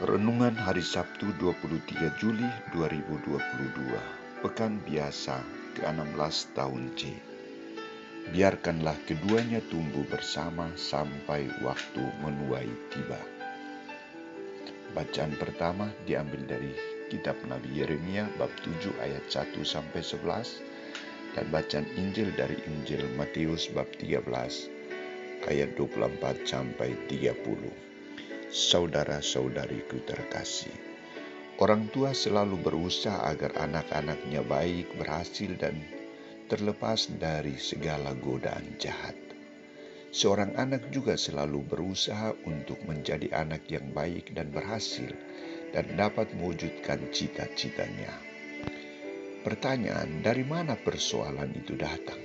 Renungan Hari Sabtu 23 Juli 2022, Pekan Biasa ke-16 tahun C. Biarkanlah keduanya tumbuh bersama sampai waktu menuai tiba. Bacaan pertama diambil dari kitab Nabi Yeremia bab 7 ayat 1-11 dan bacaan Injil dari Injil Matius bab 13 ayat 24-30. Saudara-saudariku terkasih, orang tua selalu berusaha agar anak-anaknya baik, berhasil, dan terlepas dari segala godaan jahat. Seorang anak juga selalu berusaha untuk menjadi anak yang baik dan berhasil dan dapat mewujudkan cita-citanya. Pertanyaan, dari mana persoalan itu datang?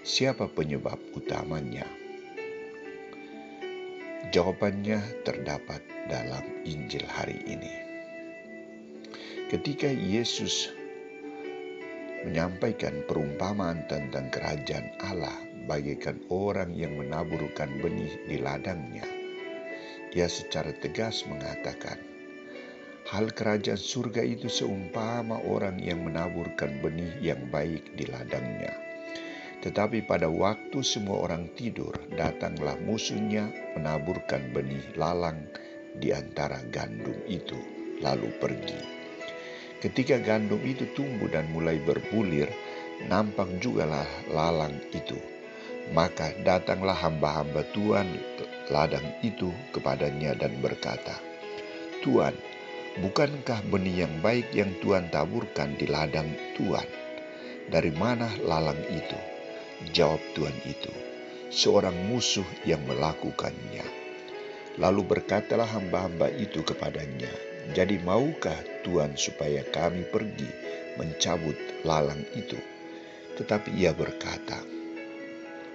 Siapa penyebab utamanya? Jawabannya terdapat dalam Injil hari ini. Ketika Yesus menyampaikan perumpamaan tentang kerajaan Allah bagaikan orang yang menaburkan benih di ladangnya, Ia secara tegas mengatakan, hal kerajaan surga itu seumpama orang yang menaburkan benih yang baik di ladangnya. Tetapi pada waktu semua orang tidur, datanglah musuhnya menaburkan benih lalang di antara gandum itu, lalu pergi. Ketika gandum itu tumbuh dan mulai berbulir, nampak jugalah lalang itu. Maka datanglah hamba-hamba Tuhan ladang itu kepadanya dan berkata, Tuan, bukankah benih yang baik yang Tuhan taburkan di ladang Tuan? Dari mana lalang itu? Jawab Tuhan itu, seorang musuh yang melakukannya. Lalu berkatalah hamba-hamba itu kepadanya, jadi maukah Tuhan supaya kami pergi mencabut lalang itu? Tetapi ia berkata,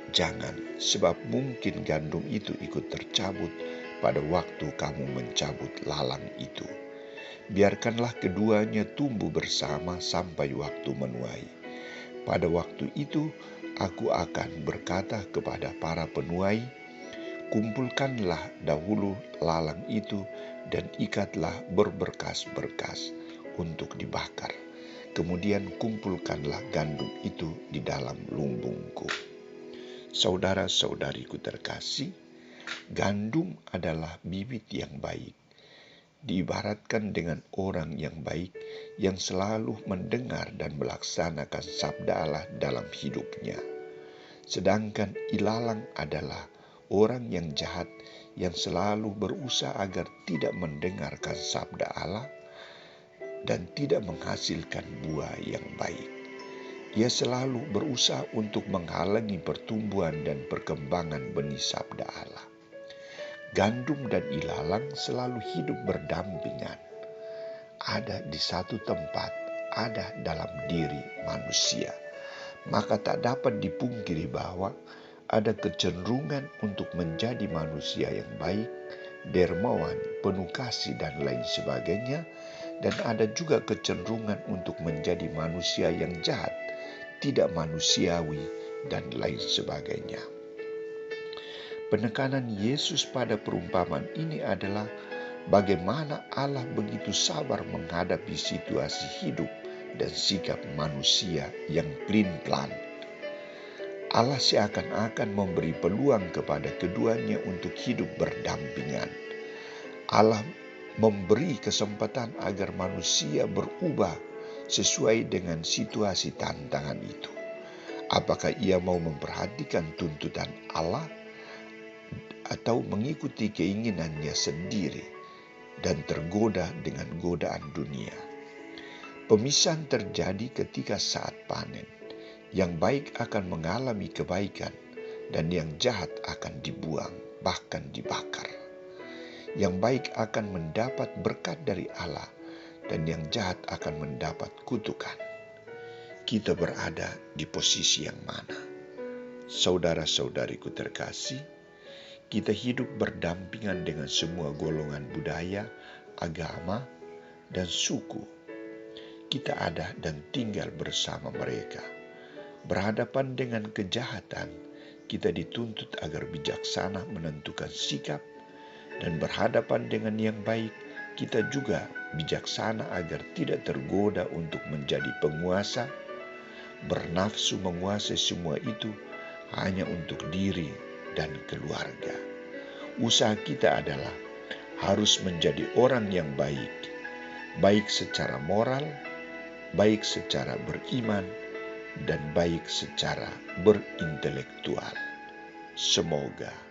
jangan, sebab mungkin gandum itu ikut tercabut pada waktu kamu mencabut lalang itu. Biarkanlah keduanya tumbuh bersama sampai waktu menuai. Pada waktu itu, aku akan berkata kepada para penuai, kumpulkanlah dahulu lalang itu dan ikatlah berberkas-berkas untuk dibakar. Kemudian kumpulkanlah gandum itu di dalam lumbungku. Saudara-saudariku terkasih, gandum adalah bibit yang baik. Diibaratkan dengan orang yang baik yang selalu mendengar dan melaksanakan sabda Allah dalam hidupnya. Sedangkan ilalang adalah orang yang jahat yang selalu berusaha agar tidak mendengarkan sabda Allah dan tidak menghasilkan buah yang baik. Ia selalu berusaha untuk menghalangi pertumbuhan dan perkembangan benih sabda Allah. Gandum dan ilalang selalu hidup berdampingan. Ada di satu tempat, ada dalam diri manusia. Maka tak dapat dipungkiri bahwa ada kecenderungan untuk menjadi manusia yang baik, dermawan, penuh kasih, dan lain sebagainya. Dan ada juga kecenderungan untuk menjadi manusia yang jahat, tidak manusiawi, dan lain sebagainya. Penekanan Yesus pada perumpamaan ini adalah bagaimana Allah begitu sabar menghadapi situasi hidup dan sikap manusia yang pelin-pelan. Allah seakan-akan memberi peluang kepada keduanya untuk hidup berdampingan. Allah memberi kesempatan agar manusia berubah sesuai dengan situasi tantangan itu. Apakah ia mau memperhatikan tuntutan Allah atau mengikuti keinginannya sendiri dan tergoda dengan godaan dunia? Pemisahan terjadi ketika saat panen. Yang baik akan mengalami kebaikan dan yang jahat akan dibuang, bahkan dibakar. Yang baik akan mendapat berkat dari Allah dan yang jahat akan mendapat kutukan. Kita berada di posisi yang mana? Saudara-saudariku terkasih, kita hidup berdampingan dengan semua golongan budaya, agama, dan suku. Kita ada dan tinggal bersama mereka. Berhadapan dengan kejahatan, kita dituntut agar bijaksana menentukan sikap, dan berhadapan dengan yang baik, kita juga bijaksana agar tidak tergoda untuk menjadi penguasa, bernafsu menguasai semua itu hanya untuk diri dan keluarga. Usaha kita adalah harus menjadi orang yang baik, baik secara moral, baik secara beriman, dan baik secara berintelektual. Semoga